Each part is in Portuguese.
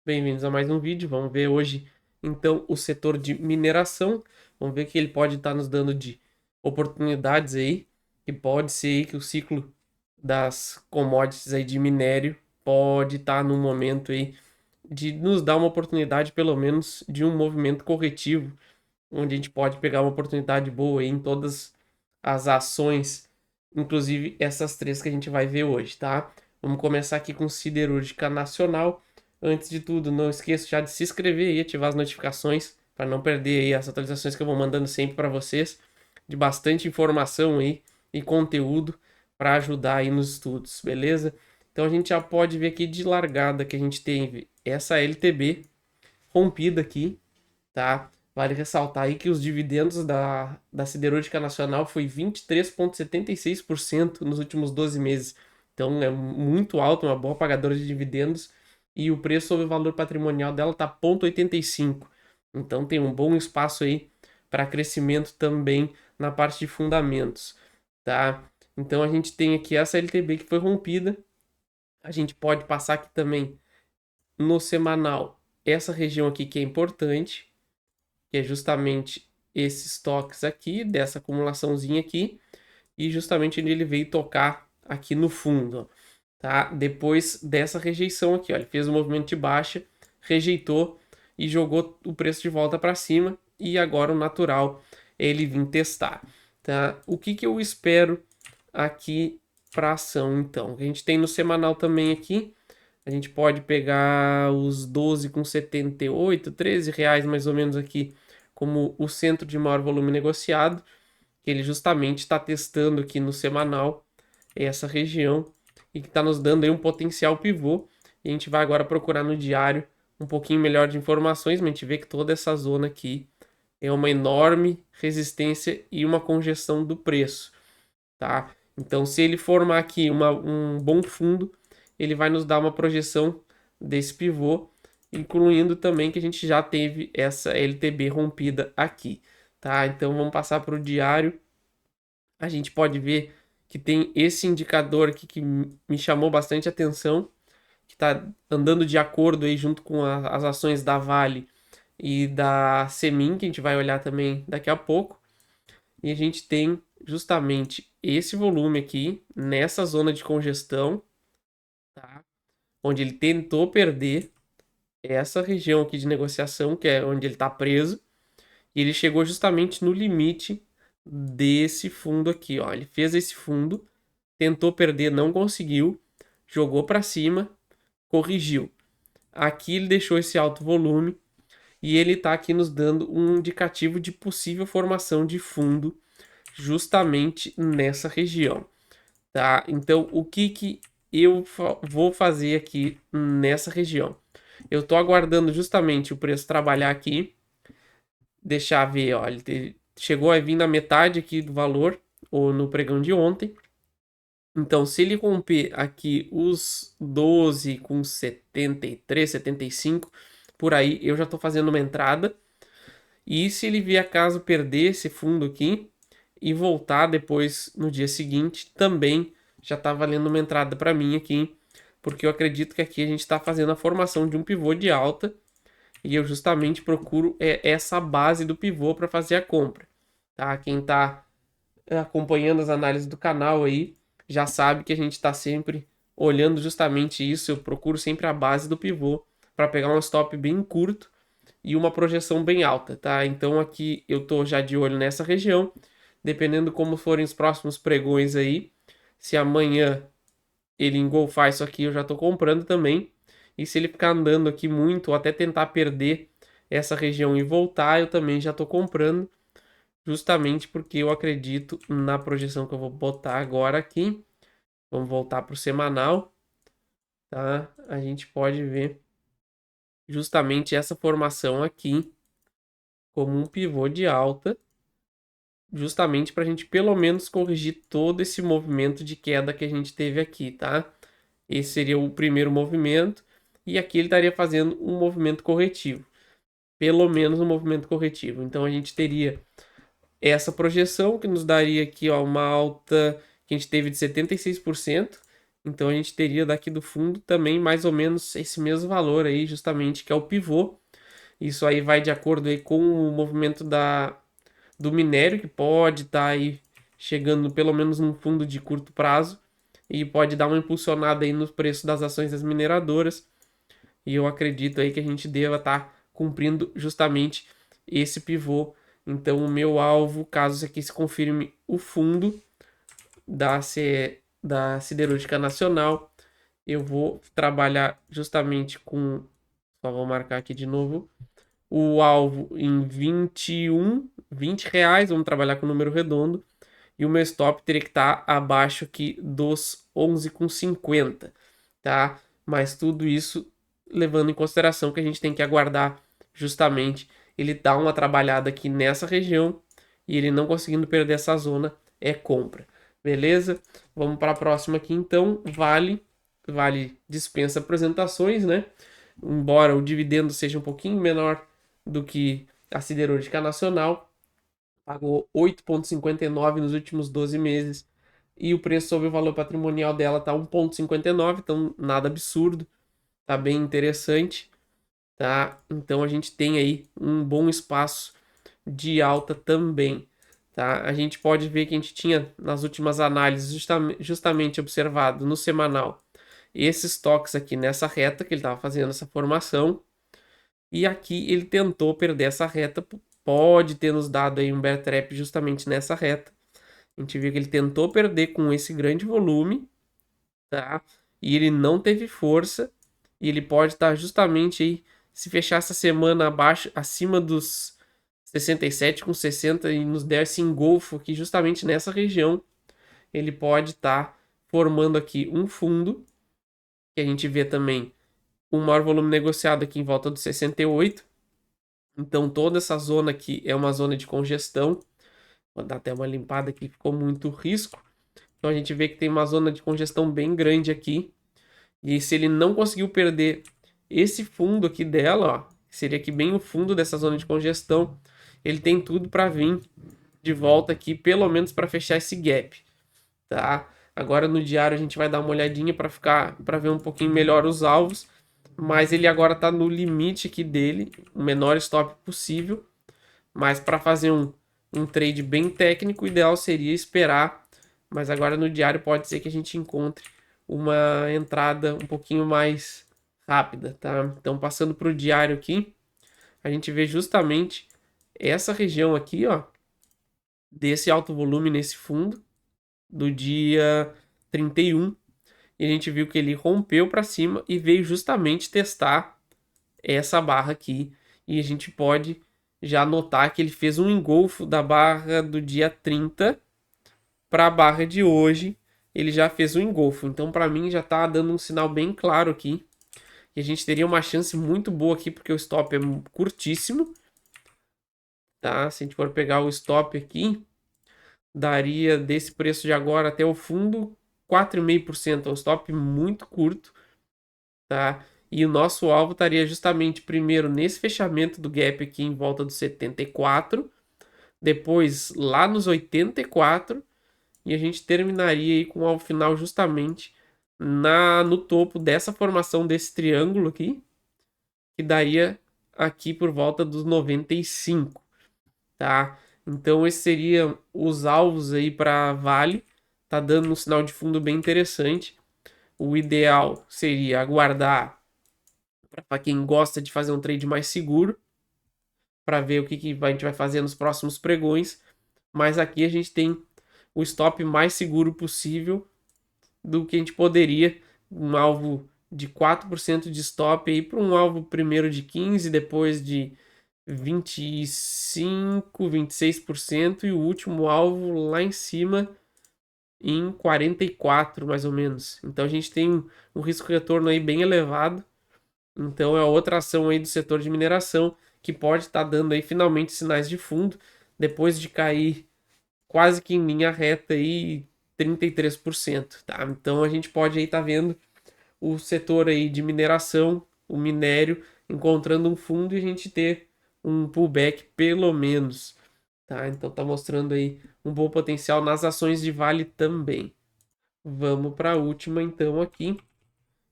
Bem-vindos a mais um vídeo. Vamos ver hoje, então, o setor de mineração. Vamos ver o que ele pode estar nos dando de oportunidades aí, que pode ser aí que o ciclo das commodities aí de minério pode estar num momento aí de nos dar uma oportunidade, pelo menos, de um movimento corretivo, onde a gente pode pegar uma oportunidade boa aí em todas as ações, inclusive essas três que a gente vai ver hoje, tá? Vamos começar aqui com siderúrgica nacional. Antes de tudo, não esqueça já de se inscrever e ativar as notificações para não perder aí as atualizações que eu vou mandando sempre para vocês, de bastante informação aí e conteúdo para ajudar aí nos estudos, beleza? Então a gente já pode ver aqui de largada que a gente tem essa LTB rompida aqui, tá? Vale ressaltar aí que os dividendos da Siderúrgica Nacional foi 23,76% nos últimos 12 meses. Então é muito alto, uma boa pagadora de dividendos. E o preço sobre o valor patrimonial dela está 0,85. Então tem um bom espaço aí para crescimento também na parte de fundamentos, tá? Então a gente tem aqui essa LTB que foi rompida. A gente pode passar aqui também no semanal essa região aqui que é importante, que é justamente esses toques aqui, dessa acumulaçãozinha aqui, e justamente onde ele veio tocar aqui no fundo, ó, tá? Depois dessa rejeição aqui, ó, ele fez um movimento de baixa, rejeitou e jogou o preço de volta para cima, e agora o natural é ele vir testar, tá? O que eu espero aqui para ação, então? A gente tem no semanal também aqui, a gente pode pegar os 12,78, R$ 13 mais ou menos aqui como o centro de maior volume negociado, que ele justamente está testando aqui no semanal essa região e que está nos dando aí um potencial pivô. E a gente vai agora procurar no diário um pouquinho melhor de informações, mas a gente vê que toda essa zona aqui é uma enorme resistência e uma congestão do preço, tá? Então, se ele formar aqui um bom fundo, ele vai nos dar uma projeção desse pivô, incluindo também que a gente já teve essa LTB rompida aqui, tá? Então, vamos passar para o diário. A gente pode ver que tem esse indicador aqui que me chamou bastante atenção, que está andando de acordo aí junto com as ações da Vale e da Semin, que a gente vai olhar também daqui a pouco. E a gente tem justamente esse volume aqui nessa zona de congestão, tá? Onde ele tentou perder essa região aqui de negociação, que é onde ele está preso, e ele chegou justamente no limite desse fundo aqui, ó. Ele fez esse fundo, tentou perder, não conseguiu, jogou para cima, corrigiu. Aqui ele deixou esse alto volume e ele está aqui nos dando um indicativo de possível formação de fundo justamente nessa região, tá? Então, o que eu vou fazer aqui nessa região? Eu tô aguardando justamente o preço trabalhar aqui, deixar ver, ó, ele chegou a vir na metade aqui do valor, ou no pregão de ontem. Então, se ele romper aqui os 12 com 73, 75, por aí, eu já tô fazendo uma entrada. E se ele vier a caso perder esse fundo aqui e voltar depois no dia seguinte, também já está valendo uma entrada para mim aqui, porque eu acredito que aqui a gente está fazendo a formação de um pivô de alta e eu justamente procuro essa base do pivô para fazer a compra, tá? Quem está acompanhando as análises do canal aí já sabe que a gente está sempre olhando justamente isso. Eu procuro sempre a base do pivô para pegar um stop bem curto e uma projeção bem alta, tá? Então aqui eu tô já de olho nessa região, dependendo como forem os próximos pregões aí. Se amanhã ele engolfar isso aqui, eu já tô comprando também. E se ele ficar andando aqui muito, ou até tentar perder essa região e voltar, eu também já tô comprando, justamente porque eu acredito na projeção que eu vou botar agora aqui. Vamos voltar para o semanal, tá? A gente pode ver justamente essa formação aqui como um pivô de alta, justamente para a gente pelo menos corrigir todo esse movimento de queda que a gente teve aqui, tá? Esse seria o primeiro movimento, e aqui ele estaria fazendo um movimento corretivo, pelo menos um movimento corretivo. Então a gente teria essa projeção que nos daria aqui, ó, uma alta que a gente teve de 76%, Então a gente teria daqui do fundo também mais ou menos esse mesmo valor aí, justamente, que é o pivô. Isso aí vai de acordo aí com o movimento do minério, que pode estar aí chegando pelo menos num fundo de curto prazo e pode dar uma impulsionada aí no preço das ações das mineradoras. E eu acredito aí que a gente deva estar cumprindo justamente esse pivô. Então, o meu alvo, caso aqui se confirme o fundo da Siderúrgica Nacional, eu vou trabalhar justamente com, só vou marcar aqui de novo, o alvo em 20 reais, vamos trabalhar com o número redondo, e o meu stop teria que estar abaixo aqui dos 11,50, tá? Mas tudo isso levando em consideração que a gente tem que aguardar justamente ele dar uma trabalhada aqui nessa região e ele não conseguindo perder essa zona é compra. Beleza? Vamos para a próxima aqui então, Vale dispensa apresentações, né? Embora o dividendo seja um pouquinho menor do que a Siderúrgica Nacional, pagou 8,59 nos últimos 12 meses e o preço sobre o valor patrimonial dela tá 1,59, então nada absurdo, tá bem interessante, tá? Então a gente tem aí um bom espaço de alta também, tá? A gente pode ver que a gente tinha nas últimas análises justamente observado no semanal esses toques aqui nessa reta que ele estava fazendo essa formação e aqui ele tentou perder essa reta, pode ter nos dado aí um bear trap justamente nessa reta. A gente viu que ele tentou perder com esse grande volume, tá? E ele não teve força. E ele pode estar justamente aí, se fechar essa semana abaixo, acima dos 67,60 e nos der esse engolfo aqui justamente nessa região, ele pode estar formando aqui um fundo, que a gente vê também o maior volume negociado aqui em volta dos 68. Então toda essa zona aqui é uma zona de congestão. Vou dar até uma limpada aqui, ficou muito risco. Então a gente vê que tem uma zona de congestão bem grande aqui. E se ele não conseguiu perder esse fundo aqui dela, ó, seria aqui bem o fundo dessa zona de congestão, ele tem tudo para vir de volta aqui, pelo menos para fechar esse gap, tá? Agora no diário a gente vai dar uma olhadinha para ver um pouquinho melhor os alvos, mas ele agora está no limite aqui dele, o menor stop possível, mas para fazer um trade bem técnico, o ideal seria esperar, mas agora no diário pode ser que a gente encontre uma entrada um pouquinho mais rápida, tá? Então, passando para o diário aqui, a gente vê justamente essa região aqui, ó, desse alto volume nesse fundo do dia 31, e a gente viu que ele rompeu para cima e veio justamente testar essa barra aqui, e a gente pode já notar que ele fez um engolfo da barra do dia 30 para a barra de hoje, ele já fez um engolfo. Então, para mim, já está dando um sinal bem claro aqui. E a gente teria uma chance muito boa aqui, porque o stop é curtíssimo. Tá? Se a gente for pegar o stop aqui, daria desse preço de agora até o fundo 4,5%. É um stop muito curto. Tá? E o nosso alvo estaria justamente primeiro nesse fechamento do gap aqui em volta dos 74, depois lá nos 84 e a gente terminaria aí com o alvo final justamente no topo dessa formação desse triângulo aqui, que daria aqui por volta dos 95, tá? Então esses seriam os alvos aí para Vale, tá dando um sinal de fundo bem interessante. O ideal seria aguardar para quem gosta de fazer um trade mais seguro, para ver o que a gente vai fazer nos próximos pregões, mas aqui a gente tem o stop mais seguro possível do que a gente poderia, um alvo de 4% de stop aí para um alvo primeiro de 15, depois de 25, 26% e o último alvo lá em cima em 44 mais ou menos. Então a gente tem um risco retorno aí bem elevado. Então é outra ação aí do setor de mineração que pode estar dando aí finalmente sinais de fundo depois de cair quase que em linha reta aí 33%, tá? Então a gente pode aí estar vendo o setor aí de mineração, o minério encontrando um fundo e a gente ter um pullback pelo menos, tá? Então tá mostrando aí um bom potencial nas ações de Vale também. Vamos para a última então aqui,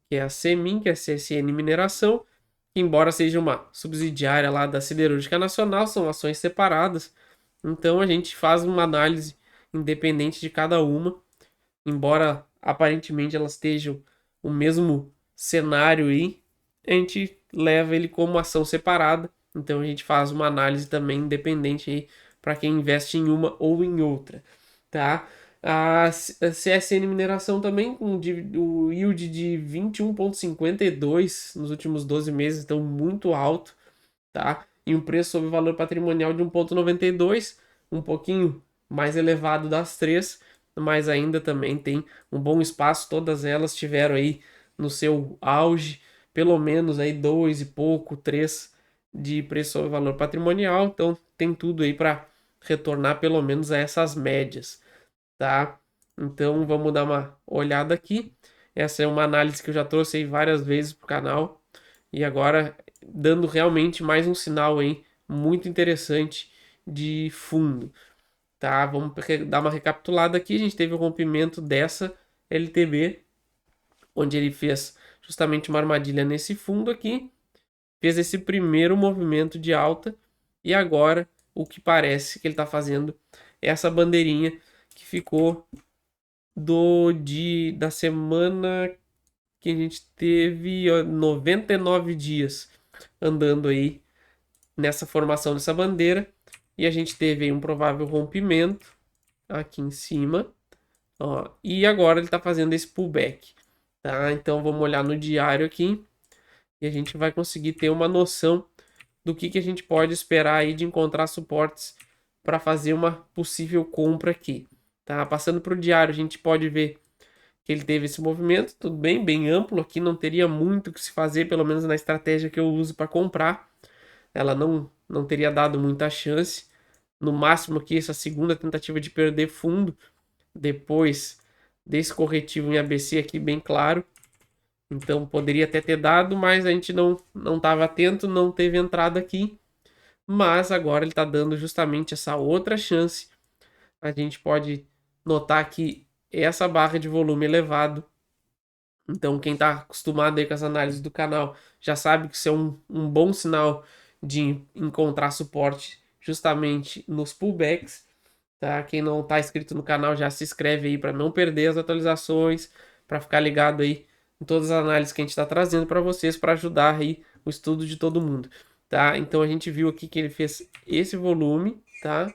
que é a Semin, que é a CSN Mineração, que embora seja uma subsidiária lá da Siderúrgica Nacional, são ações separadas. Então a gente faz uma análise independente de cada uma, embora aparentemente elas estejam o mesmo cenário aí, a gente leva ele como ação separada. Então a gente faz uma análise também independente aí para quem investe em uma ou em outra, tá? A CSN Mineração também com o yield de 21,52 nos últimos 12 meses, então muito alto, tá? E um preço sobre valor patrimonial de 1,92, um pouquinho mais elevado das três, mas ainda também tem um bom espaço. Todas elas tiveram aí no seu auge, pelo menos aí 2 e pouco, 3 de preço sobre valor patrimonial, então tem tudo aí para retornar pelo menos a essas médias, tá? Então vamos dar uma olhada aqui. Essa é uma análise que eu já trouxe aí várias vezes pro canal e agora dando realmente mais um sinal aí muito interessante de fundo, tá? Vamos dar uma recapitulada aqui. A gente teve o rompimento dessa LTB, onde ele fez justamente uma armadilha nesse fundo aqui, fez esse primeiro movimento de alta e agora o que parece que ele está fazendo é essa bandeirinha que ficou da semana que a gente teve 99 dias andando aí nessa formação dessa bandeira e a gente teve aí um provável rompimento aqui em cima, ó, e agora ele está fazendo esse pullback, tá? Então vamos olhar no diário aqui e a gente vai conseguir ter uma noção do que a gente pode esperar aí de encontrar suportes para fazer uma possível compra aqui, tá? Passando para o diário, a gente pode ver que ele teve esse movimento, tudo bem, bem amplo aqui, não teria muito o que se fazer, pelo menos na estratégia que eu uso para comprar. Ela não teria dado muita chance. No máximo aqui, essa segunda tentativa de perder fundo, depois desse corretivo em ABC aqui bem claro. Então poderia até ter dado, mas a gente não estava atento, não teve entrada aqui. Mas agora ele está dando justamente essa outra chance. A gente pode notar que essa barra de volume elevado. Então, quem está acostumado aí com as análises do canal já sabe que isso é um bom sinal de encontrar suporte justamente nos pullbacks, tá? Quem não está inscrito no canal já se inscreve aí para não perder as atualizações, para ficar ligado aí em todas as análises que a gente está trazendo para vocês, para ajudar aí o estudo de todo mundo, tá? Então, a gente viu aqui que ele fez esse volume, tá?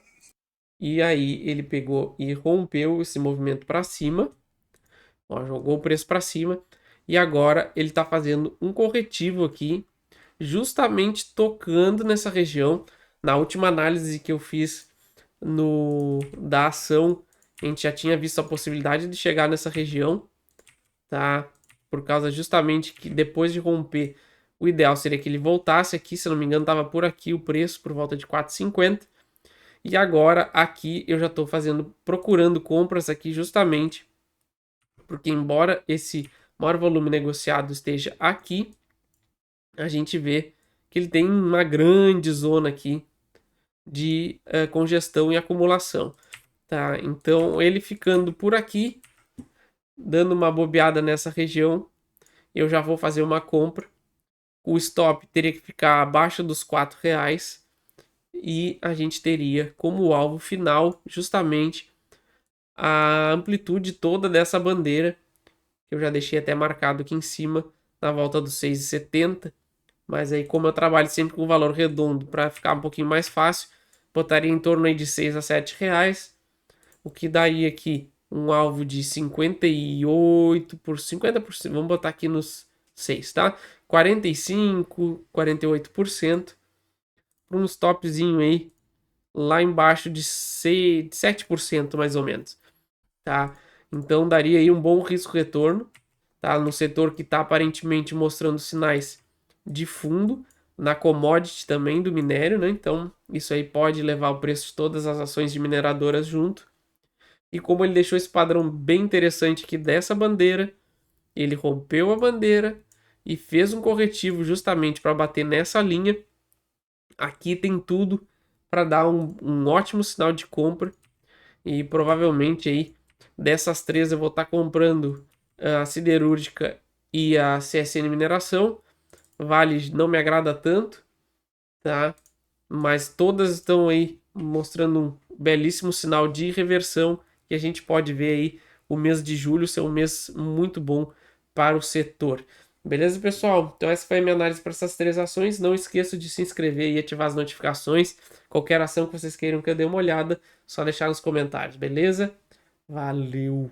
E aí ele pegou e rompeu esse movimento para cima, ó, jogou o preço para cima e agora ele está fazendo um corretivo aqui, justamente tocando nessa região. Na última análise que eu fiz da ação, a gente já tinha visto a possibilidade de chegar nessa região, tá? Por causa justamente que depois de romper, o ideal seria que ele voltasse aqui, se não me engano, estava por aqui o preço, por volta de 4,50. E agora aqui eu já estou procurando compras aqui justamente porque embora esse maior volume negociado esteja aqui, a gente vê que ele tem uma grande zona aqui de congestão e acumulação, tá? Então ele ficando por aqui, dando uma bobeada nessa região, eu já vou fazer uma compra. O stop teria que ficar abaixo dos R$ 4 e a gente teria como alvo final justamente a amplitude toda dessa bandeira que eu já deixei até marcado aqui em cima, na volta dos 6,70. Mas aí, como eu trabalho sempre com valor redondo para ficar um pouquinho mais fácil, botaria em torno aí de 6 a R$ 7, o que daria aqui um alvo de 58 por 50%. Vamos botar aqui nos 6, tá? 45, 48%, para um stopzinho aí lá embaixo de 7% mais ou menos, tá? Então daria aí um bom risco-retorno, tá? No setor que está aparentemente mostrando sinais de fundo, na commodity também do minério, né? Então isso aí pode levar o preço de todas as ações de mineradoras junto. E como ele deixou esse padrão bem interessante aqui dessa bandeira, ele rompeu a bandeira e fez um corretivo justamente para bater nessa linha. Aqui tem tudo para dar um ótimo sinal de compra e provavelmente aí Dessas três eu vou estar comprando a Siderúrgica e a CSN Mineração. Vale não me agrada tanto, tá? Mas todas estão aí mostrando um belíssimo sinal de reversão e a gente pode ver aí o mês de julho ser um mês muito bom para o setor. Beleza, pessoal? Então essa foi a minha análise para essas três ações. Não esqueça de se inscrever e ativar as notificações. Qualquer ação que vocês queiram que eu dê uma olhada, só deixar nos comentários, beleza? Valeu!